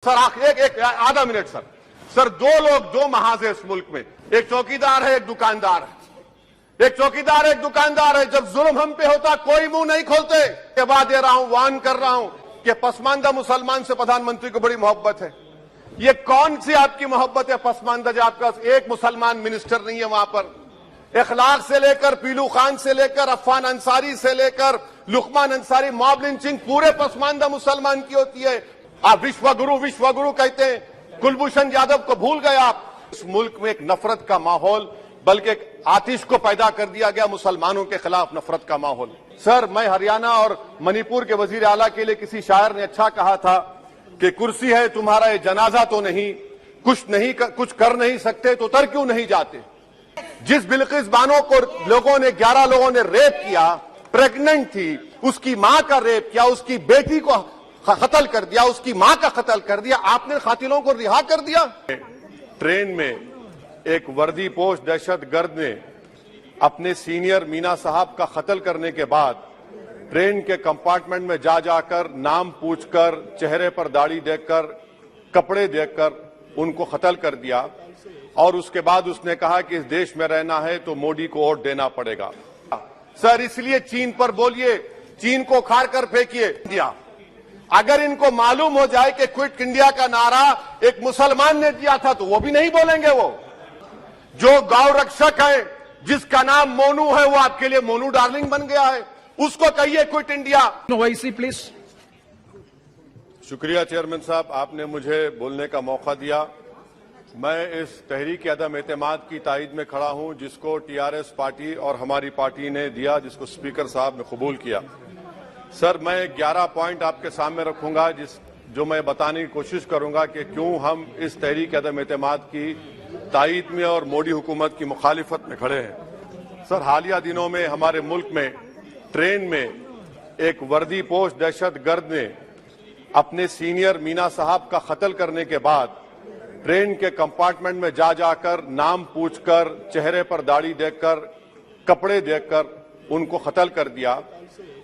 Sir एक आधा minute sir दो लोग दो महाज है इस मुल्क में, एक चौकीदार है एक दुकानदार है, एक चौकीदार है एक दुकानदार है। जब जुल्म हम पे होता कोई मुंह नहीं खोलते। के बाद दे रहा हूं, वार्न कर रहा हूं कि पसमानदा मुसलमान से प्रधानमंत्री को बड़ी मोहब्बत है। ये कौन सी आपकी मोहब्बत है पसमानदा, जो आपका एक मुसलमान मिनिस्टर नहीं है वहां पर। इखलाक से लेकर पीलू खान से लेकर अफान अंसारी से लेकर लुकमान अंसारी, मॉब लिंचिंग पूरे पसमानदा मुसलमान की होती है। आप विश्वगुरु कहते हैं, कुलभूषण यादव को भूल गए आप। इस मुल्क में एक नफरत का माहौल, बल्कि एक आतिश को पैदा कर दिया गया, मुसलमानों के खिलाफ नफरत का माहौल। सर, मैं हरियाणा और मणिपुर के वजीर आला के लिए किसी शायर ने अच्छा कहा था कि कुर्सी है तुम्हारा ये जनाजा तो नहीं, कुछ कर नहीं सकते तो उतर क्यों नहीं जाते। जिस बिल्किस बानो को 11 लोगों ने रेप किया, प्रेग्नेंट थी, उसकी मां का रेप किया, उसकी बेटी को कत्ल कर दिया, उसकी मां का कत्ल कर दिया, आपने कातिलों को रिहा कर दिया। ट्रेन में एक वर्दीपोश दहशतगर्द ने अपने सीनियर मीना साहब का कत्ल करने के बाद ट्रेन के कंपार्टमेंट में जाकर नाम पूछकर, चेहरे पर दाढ़ी देखकर, कपड़े देखकर उनको कत्ल कर दिया। और उसके बाद उसने कहा कि इस देश में रहना है तो मोदी को वोट देना पड़ेगा। सर, इसलिए चीन पर बोलिए, चीन को उखाड़ कर फेंकिए। दिया अगर इनको मालूम हो जाए कि क्विट इंडिया का नारा एक मुसलमान ने दिया था तो वो भी नहीं बोलेंगे। वो जो गौ रक्षक है, जिसका नाम मोनू है, वो आपके लिए मोनू डार्लिंग बन गया है, उसको कहिए क्विट इंडिया। ओवैसी प्लीज। शुक्रिया चेयरमैन साहब, आपने मुझे बोलने का मौका दिया। मैं इस तहरीक अदम एतमाद की तायद में खड़ा हूं जिसको टीआरएस पार्टी और हमारी पार्टी ने दिया, जिसको स्पीकर साहब ने कबूल किया। सर, मैं 11 पॉइंट आपके सामने रखूंगा जो मैं बताने की कोशिश करूंगा कि क्यों हम इस तहरीक अदम एतमाद की तायद में और मोदी हुकूमत की मुखालिफत में खड़े हैं। सर, हालिया दिनों में हमारे मुल्क में ट्रेन में एक वर्दीपोश दहशतगर्द ने अपने सीनियर मीना साहब का कत्ल करने के बाद ट्रेन के कंपार्टमेंट में जाकर नाम पूछकर, चेहरे पर दाढ़ी देखकर, कपड़े देखकर उनको कत्ल कर दिया।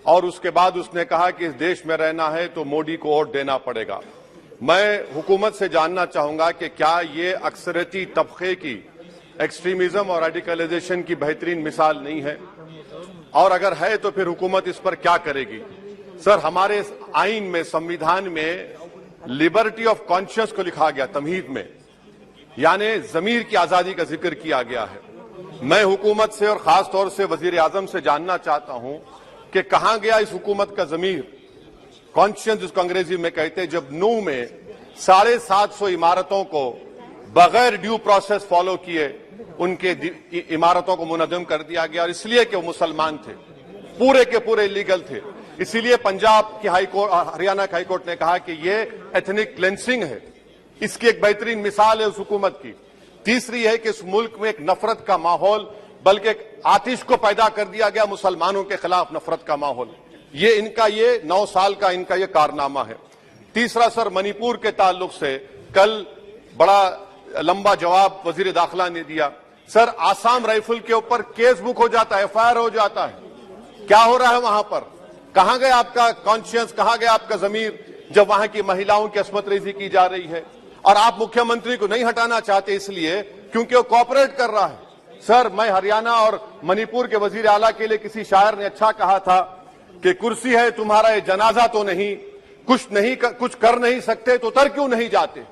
और उसके बाद उसने कहा कि इस देश में रहना है तो मोदी को वोट देना पड़ेगा। मैं हुकूमत से जानना चाहूंगा कि क्या ये अक्सरियती तबके की एक्सट्रीमिज्म और रेडिकलाइजेशन की बेहतरीन मिसाल नहीं है, और अगर है तो फिर हुकूमत इस पर क्या करेगी। सर, हमारे आइन में, संविधान में लिबर्टी ऑफ कॉन्शियस को लिखा गया, तमहीद में, यानी जमीर की आजादी का जिक्र किया गया है। मैं हुकूमत से और खास तौर से वजीर आजम से जानना चाहता हूं कि कहां गया इस हुकूमत का जमीर, कॉन्शियस जिसको अंग्रेजी में कहते हैं, जब नूह में 750 इमारतों को बगैर ड्यू प्रोसेस फॉलो किए उनके इमारतों को मुनज़्ज़म कर दिया गया, और इसलिए कि वो मुसलमान थे, पूरे के पूरे इलीगल थे। इसीलिए पंजाब की हाईकोर्ट, हरियाणा की हाईकोर्ट ने कहा कि ये एथनिक क्लेंसिंग है। इसकी एक बेहतरीन मिसाल है उस हुकूमत की। तीसरी है कि इस मुल्क में एक नफरत का माहौल, बल्कि एक आतिश को पैदा कर दिया गया, मुसलमानों के खिलाफ नफरत का माहौल। ये 9 साल का इनका ये कारनामा है। तीसरा सर, मणिपुर के ताल्लुक से कल बड़ा लंबा जवाब वजीर दाखिला ने दिया। सर, आसाम राइफल के ऊपर केस बुक हो जाता है, FIR हो जाता है। क्या हो रहा है वहां पर? कहां गया आपका कॉन्शियस, कहां गया आपका जमीर, जब वहां की महिलाओं की अस्मत रेजी की जा रही है। और आप मुख्यमंत्री को नहीं हटाना चाहते इसलिए क्योंकि वो कोऑपरेट कर रहा है। सर, मैं हरियाणा और मणिपुर के वजीर आला के लिए किसी शायर ने अच्छा कहा था कि कुर्सी है तुम्हारा ये जनाजा तो नहीं, कुछ कर नहीं सकते तो उतर क्यों नहीं जाते।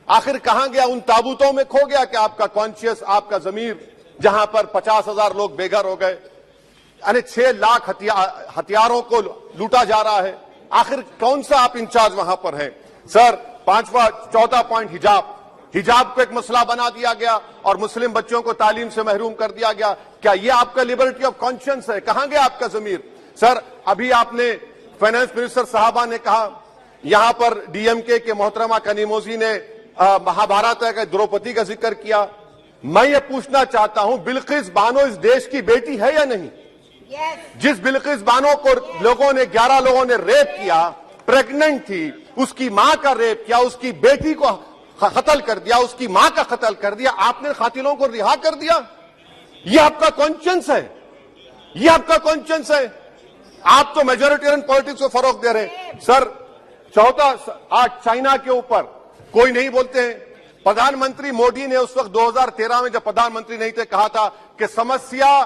आखिर कहां गया, उन ताबूतों में खो गया कि आपका कॉन्शियस, आपका जमीर, जहां पर 50,000 लोग बेघर हो गए, यानी 6 लाख हथियारों को लूटा जा रहा है। आखिर कौन सा आप इंचार्ज वहां पर हैं। सर, 4था पॉइंट, हिजाब को एक मसला बना दिया गया और मुस्लिम बच्चों को तालीम से महरूम कर दिया गया। क्या ये आपका लिबर्टी ऑफ कॉन्शियस है? कहां गया आपका जमीर। सर, अभी आपने फाइनेंस मिनिस्टर साहबा ने कहा, यहां पर DMK के मोहतरमा कनीमोजी ने महाभारत का द्रौपदी का जिक्र किया। मैं ये पूछना चाहता हूं, बिल्किस बानो इस देश की बेटी है या नहीं? जिस बिल्किस बानो को 11 लोगों ने रेप किया, प्रेग्नेंट थी, उसकी मां का रेप किया, उसकी बेटी को कत्ल कर दिया, उसकी मां का कत्ल कर दिया, आपने कातिलों को रिहा कर दिया। ये आपका कॉन्शियस है, ये आपका कॉन्शियस है। आप तो मेजोरिटेरियन पॉलिटिक्स को फरोग दे रहे हैं। सर, चौथा, आज चाइना के ऊपर कोई नहीं बोलते हैं। प्रधानमंत्री मोदी ने उस वक्त 2013 में जब प्रधानमंत्री नहीं थे कहा था कि समस्या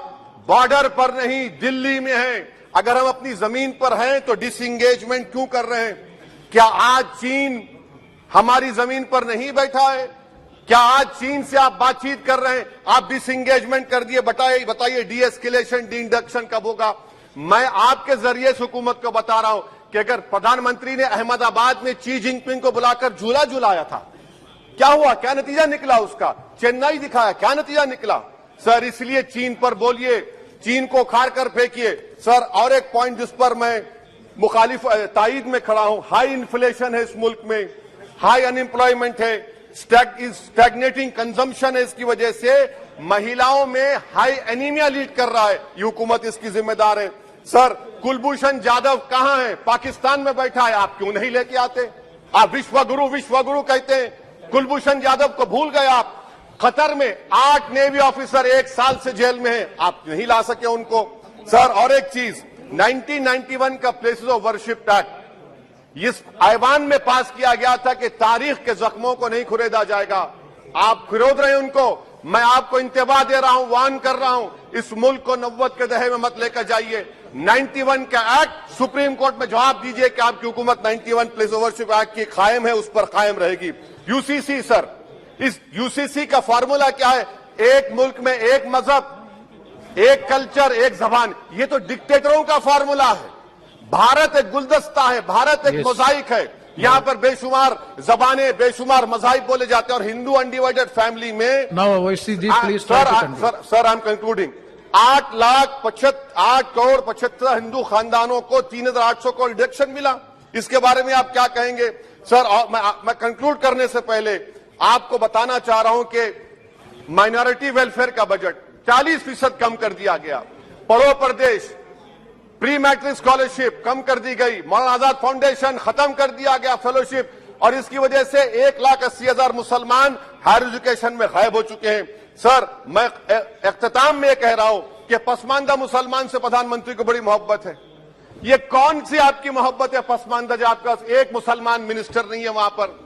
बॉर्डर पर नहीं दिल्ली में है। अगर हम अपनी जमीन पर हैं तो डिसएंगेजमेंट क्यों कर रहे हैं? क्या आज चीन हमारी जमीन पर नहीं बैठा है? क्या आज चीन से आप बातचीत कर रहे हैं? आप डिसएंगेजमेंट कर दिए। बताइए डी एस्केलेशन, डी इंडक्शन कब होगा? मैं आपके जरिए से हुकूमत को बता रहा हूं कि अगर प्रधानमंत्री ने अहमदाबाद में शी जिनपिंग को बुलाकर झूला झुलाया था, क्या हुआ? क्या नतीजा निकला उसका? चेन्नई दिखाया, क्या नतीजा निकला? सर इसलिए चीन पर बोलिए, चीन को उखाड़ कर फेंकिए। सर और एक पॉइंट जिस पर मैं मुखालिफ तायीद में खड़ा हूं, हाई इन्फ्लेशन है इस मुल्क में, हाई अनएम्प्लॉयमेंट है, स्टैग्नेटिंग कंजम्पशन है। इसकी वजह से महिलाओं में हाई एनीमिया लीड कर रहा है। ये हुकूमत इसकी जिम्मेदार है। सर कुलभूषण जाधव कहां है? पाकिस्तान में बैठा है। आप क्यों नहीं लेके आते? आप विश्वगुरु कहते हैं, कुलभूषण जाधव को भूल गए आप। कतर में 8 नेवी ऑफिसर 1 साल से जेल में हैं, आप नहीं ला सके उनको। सर और एक चीज, 1991 का प्लेसेस ऑफ वर्शिप एक्ट इस ऐवान में पास किया गया था कि तारीख के जख्मों को नहीं खुरेदा जाएगा। आप खुरोद रहे हैं उनको। मैं आपको इंतबाह दे रहा हूं, वार्न कर रहा हूं, इस मुल्क को 90 के दहे में मत लेकर जाइए। 91 का एक्ट सुप्रीम कोर्ट में जवाब दीजिए कि आपकी हुकूमत 91 प्लेस ऑफ वर्शिप एक्ट की कायम है, उस पर कायम रहेगी। यूसीसी सर, इस यूसीसी का फॉर्मूला क्या है? एक मुल्क में एक मजहब, एक कल्चर, एक जबान। ये तो डिक्टेटरों का फॉर्मूला है। भारत एक गुलदस्ता है, भारत एक मोजाइक है। यहाँ पर बेशुमार जबानें, बेशुमार मज़ाहिब बोले जाते हैं और हिंदू अनडिवाइडेड फैमिली में sir I am concluding 8 crore 75 Hindu खानदानों को 3,800 करोड़ डिडक्शन मिला। इसके बारे में आप क्या कहेंगे? सर मैं कंक्लूड करने से पहले आपको बताना चाह रहा हूं कि माइनॉरिटी वेलफेयर का बजट 40% कम कर दिया गया। पढ़ो प्रदेश, प्री मैट्रिक स्कॉलरशिप कम कर दी गई, मौलाना आजाद फाउंडेशन खत्म कर दिया गया फेलोशिप, और इसकी वजह से 1,80,000 मुसलमान हायर एजुकेशन में गायब हो चुके हैं। सर मैं इख्तिताम में कह रहा हूं कि पसमानदा मुसलमान से प्रधानमंत्री को बड़ी मोहब्बत है। ये कौन सी आपकी मोहब्बत है पसमानदा, जो आपका एक मुसलमान मिनिस्टर नहीं है वहां पर?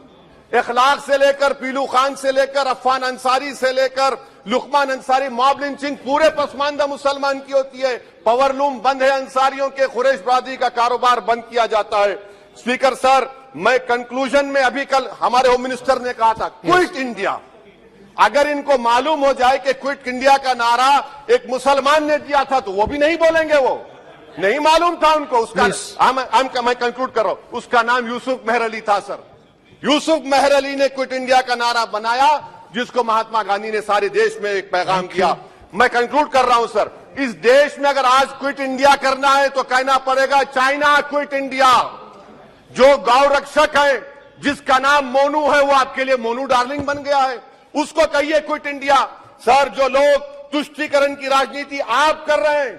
इखलाक से लेकर, पीलू खान से लेकर, अफान अंसारी से लेकर लुकमान अंसारी, मॉब लिंचिंग पूरे पसमानदा मुसलमान की होती है। पावरलूम बंद है अंसारियों के, कुरैश बरादरी का कारोबार बंद किया जाता है। स्पीकर सर, मैं कंक्लूजन में अभी कल हमारे होम मिनिस्टर ने कहा था क्विट इंडिया। अगर इनको मालूम हो जाए कि क्विट इंडिया का नारा एक मुसलमान ने दिया था तो वो भी नहीं बोलेंगे। वो नहीं मालूम था उनको। उसका मैं कंक्लूड कर रहा हूं, उसका नाम यूसुफ मेहर अली था। सर यूसुफ मेहर अली ने क्विट इंडिया का नारा बनाया, जिसको महात्मा गांधी ने सारे देश में एक पैगाम किया। मैं कंक्लूड कर रहा हूं सर, इस देश में अगर आज क्विट इंडिया करना है तो कहना पड़ेगा चाइना क्विट इंडिया। जो गौ रक्षक है, जिसका नाम मोनू है, वो आपके लिए मोनू डार्लिंग बन गया है, उसको कहिए क्विट इंडिया। सर जो लोग तुष्टीकरण की राजनीति आप कर रहे हैं,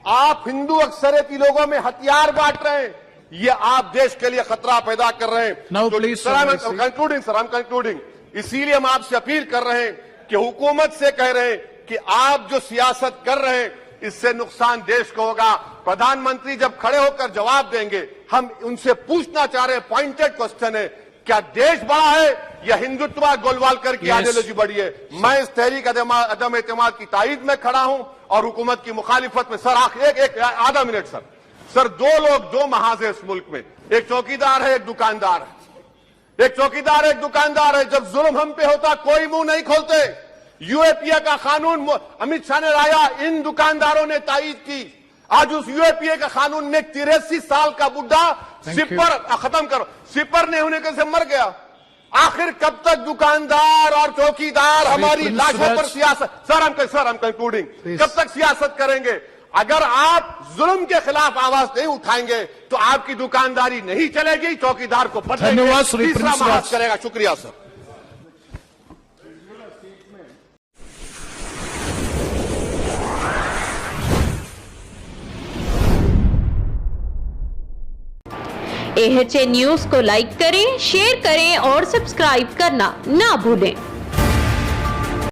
आप हिंदू अक्सरियती लोगों में हथियार बांट रहे हैं, ये आप देश के लिए खतरा पैदा कर रहे हैं। Sir I am concluding. इसीलिए हम आपसे अपील कर रहे हैं कि हुकूमत से कह रहे हैं कि आप जो सियासत कर रहे हैं इससे नुकसान देश को होगा। प्रधानमंत्री जब खड़े होकर जवाब देंगे, हम उनसे पूछना चाह रहे हैं, पॉइंटेड क्वेश्चन है, क्या देश बड़ा है या हिंदुत्व गोलवालकर की आइडियोलॉजी बड़ी है? मैं इस तहरीक अदम एतमाद की तायीद में खड़ा हूं और हुकूमत की मुखालिफत में। सर एक आधा मिनट सर, दो लोग, दो महाज है इस मुल्क में, एक चौकीदार है, एक दुकानदार है। एक चौकीदार एक दुकानदार है। जब जुल्म हम पे होता कोई मुंह नहीं खोलते। यूएपीए का कानून अमित शाह ने लाया, इन दुकानदारों ने तायीद की। आज उस यूएपीए का कानून में 83 साल का बुढ़ा सिपर खत्म करो, सिपर नहीं होने के से मर गया। आखिर कब तक दुकानदार और चौकीदार हमारी लाशों पर सियासत? सर हम कंक्लूडिंग, कब तक सियासत करेंगे? अगर आप जुल्म के खिलाफ आवाज नहीं उठाएंगे तो आपकी दुकानदारी नहीं चलेगी, चौकीदार को धन्यवाद तीसरा महाज करेगा। शुक्रिया सर। AHA न्यूज को लाइक करें, शेयर करें और सब्सक्राइब करना ना भूलें।